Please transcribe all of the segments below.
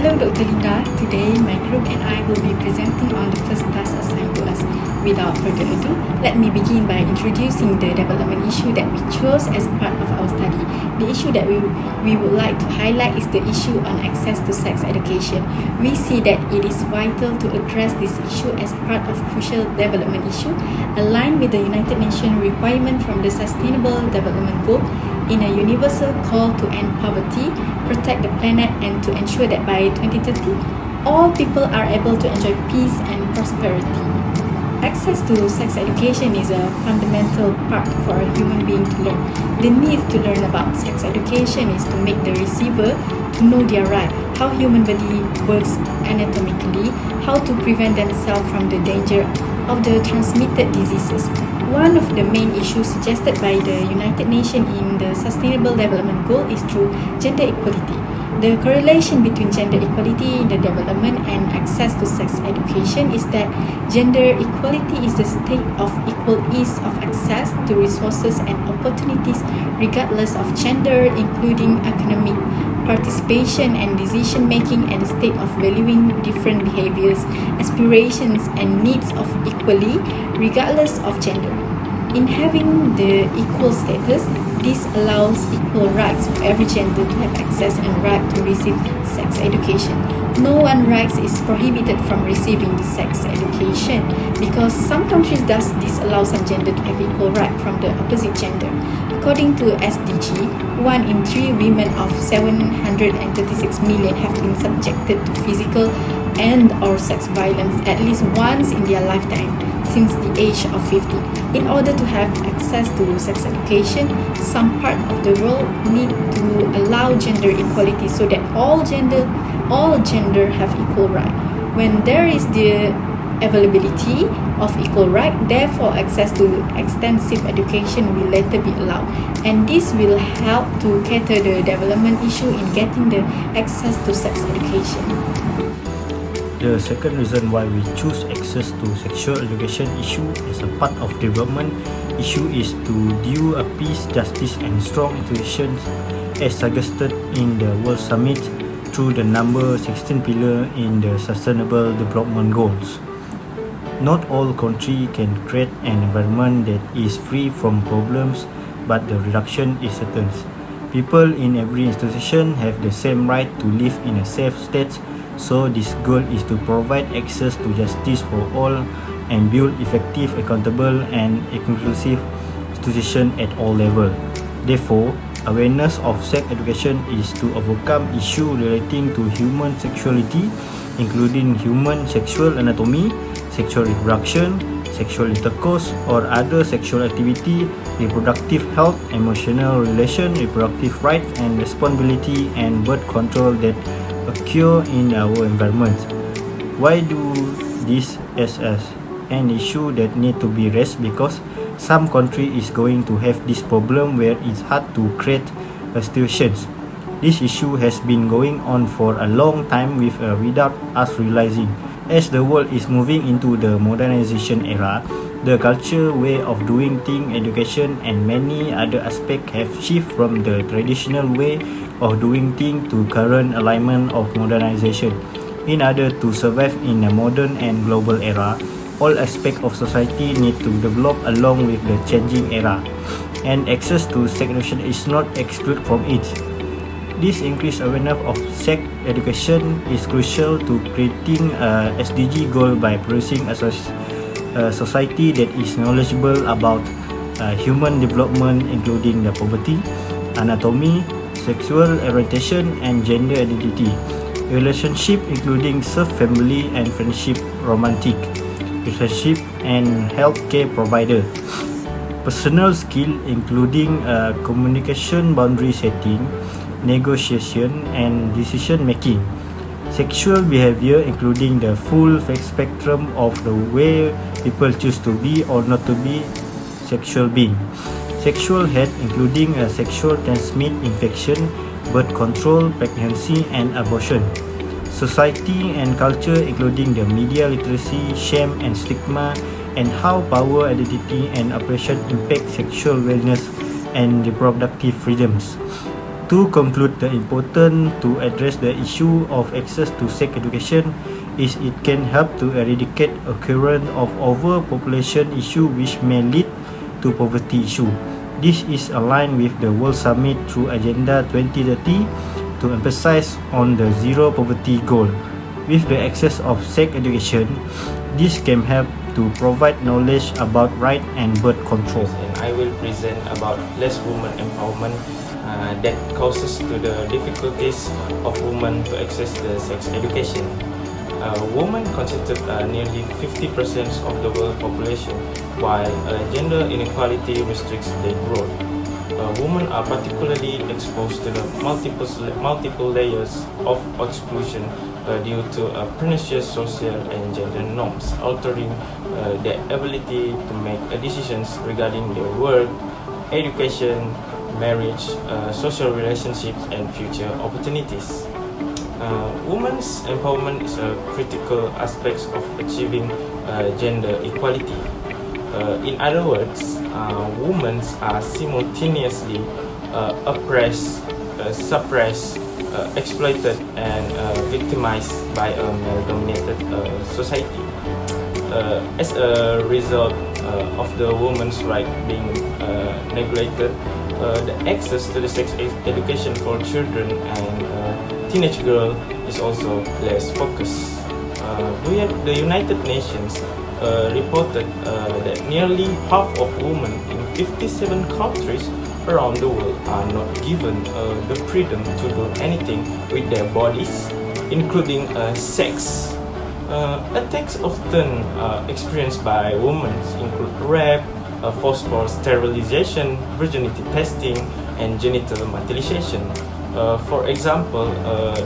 Hello Dr. Linda, today my group and I will be presenting on the first task assigned to us. Without further ado, let me begin by introducing the development issue that we chose as part of our study. The issue that we would like to highlight is the issue on access to sex education. We see that it is vital to address this issue as part of crucial development issue aligned with the United Nations requirement from the Sustainable Development Goal in a universal call to end poverty, protect the planet, and to ensure that by 2030, all people are able to enjoy peace and prosperity. Access to sex education is a fundamental part for a human being to learn. The need to learn about sex education is to make the receiver to know their right, how human body works anatomically, how to prevent themselves from the danger of the transmitted diseases. One of the main issues suggested by the United Nations in the Sustainable Development Goal is through gender equality. The correlation between gender equality in the development and access to sex education is that gender equality is the state of equal ease of access to resources and opportunities regardless of gender, including economic participation and decision making, and the state of valuing different behaviors, aspirations, and needs of equally regardless of gender. In having the equal status, this allows equal rights for every gender to have access and right to receive sex education. No one right is prohibited from receiving the sex education because some countries does disallow some gender to have equal right from the opposite gender. According to SDG, 1 in 3 women of 736 million have been subjected to physical and or sex violence at least once in their lifetime since the age of 50. In order to have access to sex education, some part of the world need to allow gender equality so that all gender have equal right. When there is the availability of equal right, therefore access to extensive education will later be allowed, and this will help to cater the development issue in getting the access to sex education. The second reason why we choose access to sexual education issue as a part of development issue is to due a peace, justice and strong institutions as suggested in the World Summit through the number 16 pillar in the Sustainable Development Goals. Not all countries can create an environment that is free from problems, but the reduction is certain. People in every institution have the same right to live in a safe state, so this goal is to provide access to justice for all and build effective, accountable and inclusive institutions at all levels. Therefore, awareness of sex education is to overcome issues relating to human sexuality, including human sexual anatomy, sexual reproduction, sexual intercourse or other sexual activity, reproductive health, emotional relation, reproductive rights and responsibility, and birth control that occur in our environment. Why do this as an issue that need to be raised? Because some country is going to have this problem where it's hard to create institutions. This issue has been going on for a long time without us realizing. As the world is moving into the modernization era, the culture, way of doing things, education and many other aspects have shifted from the traditional way of doing things to current alignment of modernization. In order to survive in a modern and global era, all aspects of society need to develop along with the changing era, and access to sex education is not excluded from it. This increased awareness of sex education is crucial to creating a SDG goal by producing a society that is knowledgeable about human development, including the poverty, anatomy, sexual orientation and gender identity, relationship including self-family and friendship, romantic relationship and healthcare provider, personal skill including communication, boundary setting, negotiation and decision making, sexual behavior including the full spectrum of the way people choose to be or not to be sexual being, sexual health including sexual transmit infection, birth control, pregnancy and abortion, society and culture including the media literacy, shame and stigma, and how power, identity and oppression impact sexual wellness and reproductive freedoms. To conclude, the important to address the issue of access to sex education is it can help to eradicate occurrence of overpopulation issue which may lead to poverty issue. This is aligned with the World Summit through Agenda 2030 to emphasize on the zero poverty goal. With the access of sex education, this can help to provide knowledge about right and birth control. And I will present about less women empowerment that causes to the difficulties of women to access the sex education. Women constitute nearly 50% of the world population, while gender inequality restricts their growth. Women are particularly exposed to the multiple layers of exclusion due to pernicious social and gender norms, altering their ability to make decisions regarding their work, education, marriage, social relationships, and future opportunities. Women's empowerment is a critical aspect of achieving gender equality. In other words, women are simultaneously oppressed, suppressed, exploited, and victimized by a male-dominated society. As a result of the women's right being neglected, the access to the sex education for children and teenage girls is also less focused. The United Nations reported that nearly half of women in 57 countries around the world are not given the freedom to do anything with their bodies, including sex. Attacks often experienced by women include rape, forced sterilization, virginity testing, and genital mutilation. For example,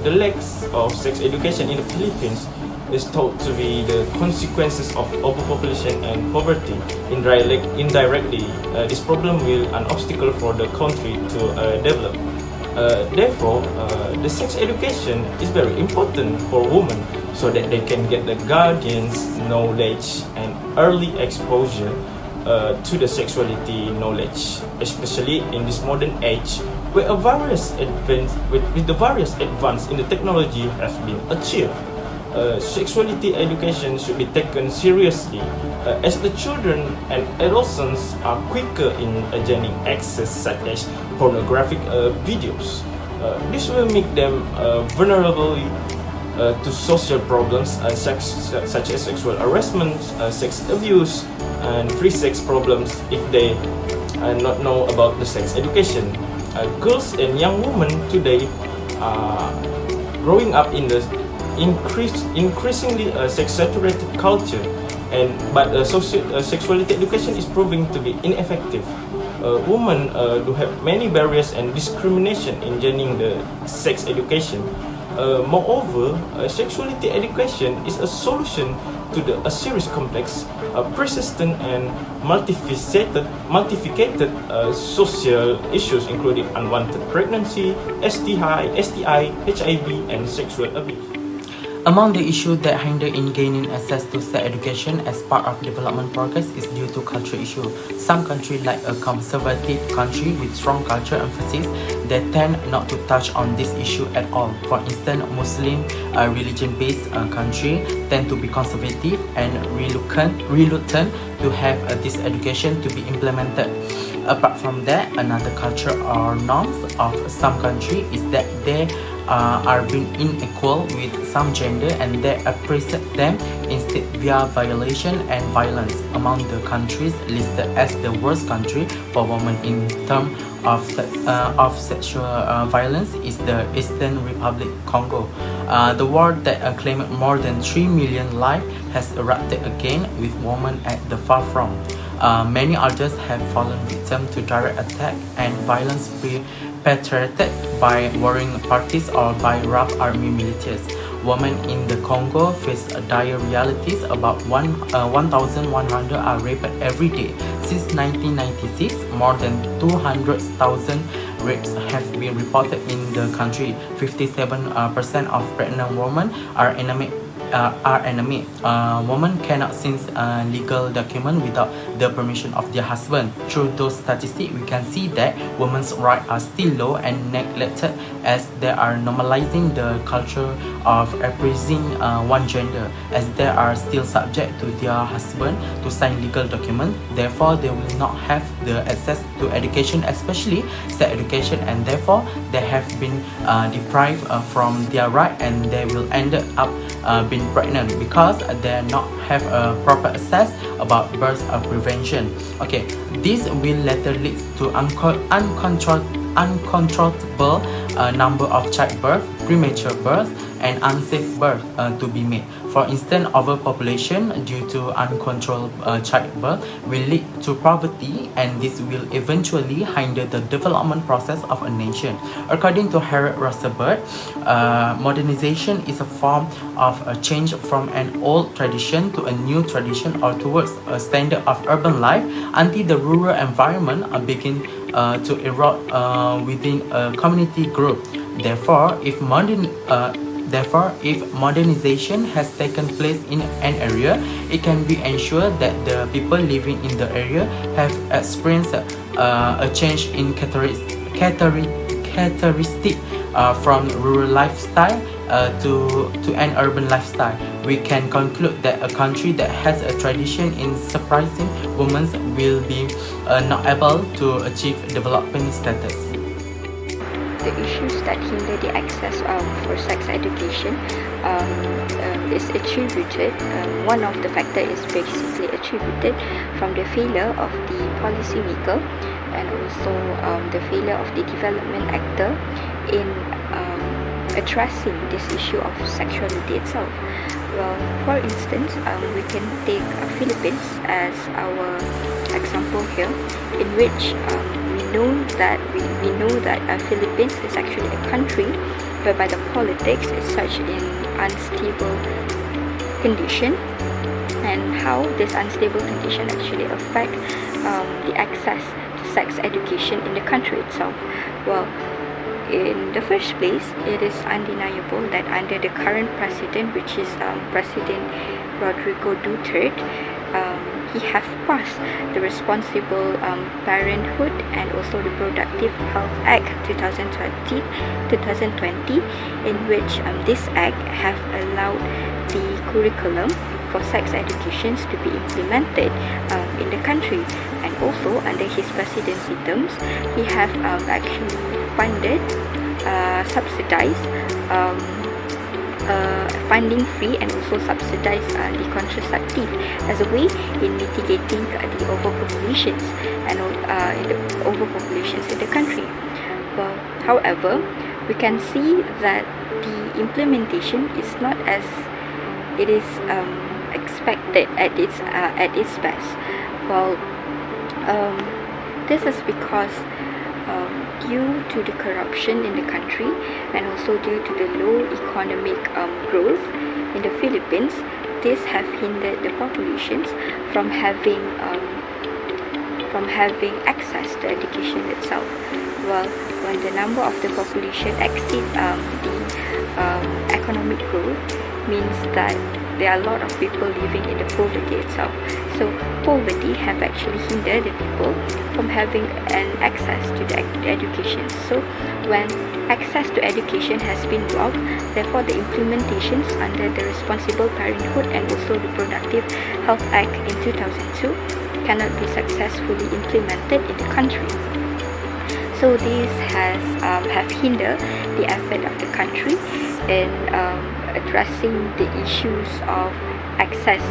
the lack of sex education in the Philippines is thought to be the consequences of overpopulation and poverty. Indirectly, this problem will an obstacle for the country to develop. Therefore, the sex education is very important for women so that they can get the guardians knowledge and early exposure to the sexuality knowledge, especially in this modern age where the various advance in the technology has been achieved. Sexuality education should be taken seriously as the children and adolescents are quicker in gaining access such as pornographic videos. This will make them vulnerable to social problems such as sexual harassment, sex abuse, and free sex problems if they not know about the sex education. Girls and young women today are growing up in the increasingly sex-saturated culture, but sexuality education is proving to be ineffective. Women do have many barriers and discrimination in gaining the sex education. Moreover, sexuality education is a solution to a serious complex, persistent and multifaceted social issues including unwanted pregnancy, STI, HIV, and sexual abuse. Among the issues that hinder in gaining access to sex education as part of development progress is due to cultural issue. Some countries, like a conservative country with strong cultural emphasis, they tend not to touch on this issue at all. For instance, Muslim religion-based country tend to be conservative and reluctant to have this education to be implemented. Apart from that, another culture or norms of some country is that they are being unequal with some gender and they appreciate them instead via violation and violence. Among the countries listed as the worst country for women in terms of sexual violence is the Eastern Republic Congo. The war that claimed more than 3 million lives has erupted again with women at the forefront. Many others have fallen victim to direct attack and violence perpetrated by warring parties or by rough army militias. Women in the Congo face dire realities. About 1,100 are raped every day. Since 1996, more than 200,000 rapes have been reported in the country. 57% of pregnant women are are enemy. Women cannot sign legal document without the permission of their husband. Through those statistics, we can see that women's rights are still low and neglected, as they are normalizing the culture of appraising one gender, as they are still subject to their husband to sign legal documents. Therefore, they will not have the access to education, especially sex education, and therefore they have been deprived from their right, and they will end up being pregnant because they not have a proper access about birth prevention. Okay, this will later lead to uncontrollable number of childbirth, premature birth, and unsafe birth to be made. For instance, overpopulation due to uncontrolled childbirth will lead to poverty, and this will eventually hinder the development process of a nation. According to Harold Rosenberg, modernization is a form of a change from an old tradition to a new tradition, or towards a standard of urban life, until the rural environment begin to erode within a community group. Therefore, if modernization has taken place in an area, it can be ensured that the people living in the area have experienced a change in characteristic from rural lifestyle to an urban lifestyle. We can conclude that a country that has a tradition in suppressing women will be not able to achieve development status. The issues that hinder the access for sex education is attributed, one of the factors is basically attributed from the failure of the policymaker, and also the failure of the development actor in addressing this issue of sexuality itself. Well, for instance, we can take Philippines as our example here, in which we know that Philippines is actually a country whereby the politics is such in unstable condition, and how this unstable condition actually affect the access to sex education in the country itself. Well, in the first place, it is undeniable that under the current president, which is President Rodrigo Duterte, he have passed the Responsible Parenthood and also Reproductive Health Act 2020, in which this act have allowed the curriculum for sex educations to be implemented in the country. And also under his presidency terms, he have actually funded, subsidized, funding free, and also subsidize the contraceptive as a way in mitigating the overpopulations and in the country. Well, however, we can see that the implementation is not as it is expected at its best. Well, this is because due to the corruption in the country, and also due to the low economic growth in the Philippines, this have hindered the populations from having access to education itself. Well, when the number of the population exceed the economic growth, means that there are a lot of people living in the poverty itself. So poverty have actually hindered the people from having an access to the education. So when access to education has been blocked, therefore the implementations under the Responsible Parenthood and also Reproductive Health Act in 2002 cannot be successfully implemented in the country. So this has have hindered the effort of the country in addressing the issues of access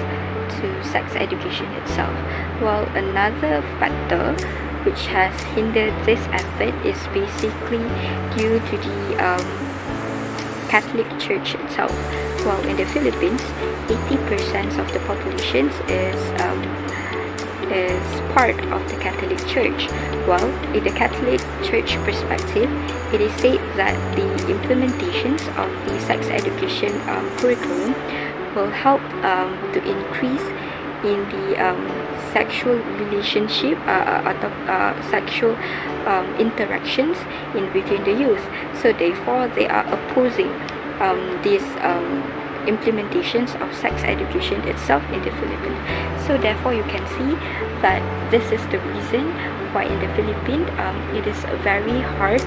to sex education itself. Well, another factor which has hindered this effort is basically due to the Catholic Church itself. Well, in the Philippines, 80% of the population is part of the Catholic Church. Well, in the Catholic Church perspective, it is said that the implementations of the sex education curriculum will help to increase in the sexual relationship sexual interactions in between the youth. So therefore, they are opposing this implementations of sex education itself in the Philippines. So therefore you can see that this is the reason why in the Philippines it is very hard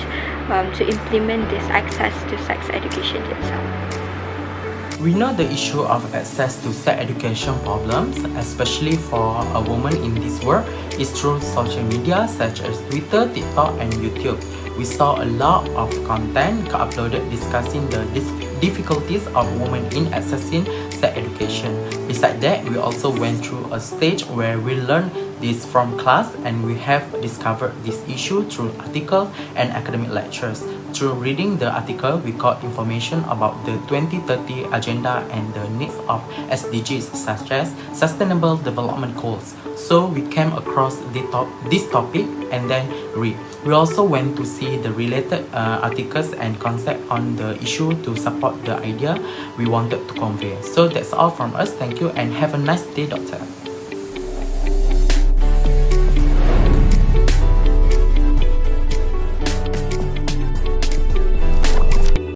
to implement this access to sex education itself. We know the issue of access to sex education problems, especially for a woman in this world, is through social media such as Twitter, TikTok, and YouTube. We saw a lot of content uploaded discussing the difficulties of women in accessing sex education. Besides that, we also went through a stage where we learned this from class, and we have discovered this issue through articles and academic lectures. Through reading the article, we got information about the 2030 agenda and the needs of SDGs such as Sustainable Development Goals. So we came across this topic and then read. We also went to see the related articles and concept on the issue to support the idea we wanted to convey. So that's all from us. Thank you and have a nice day, Doctor.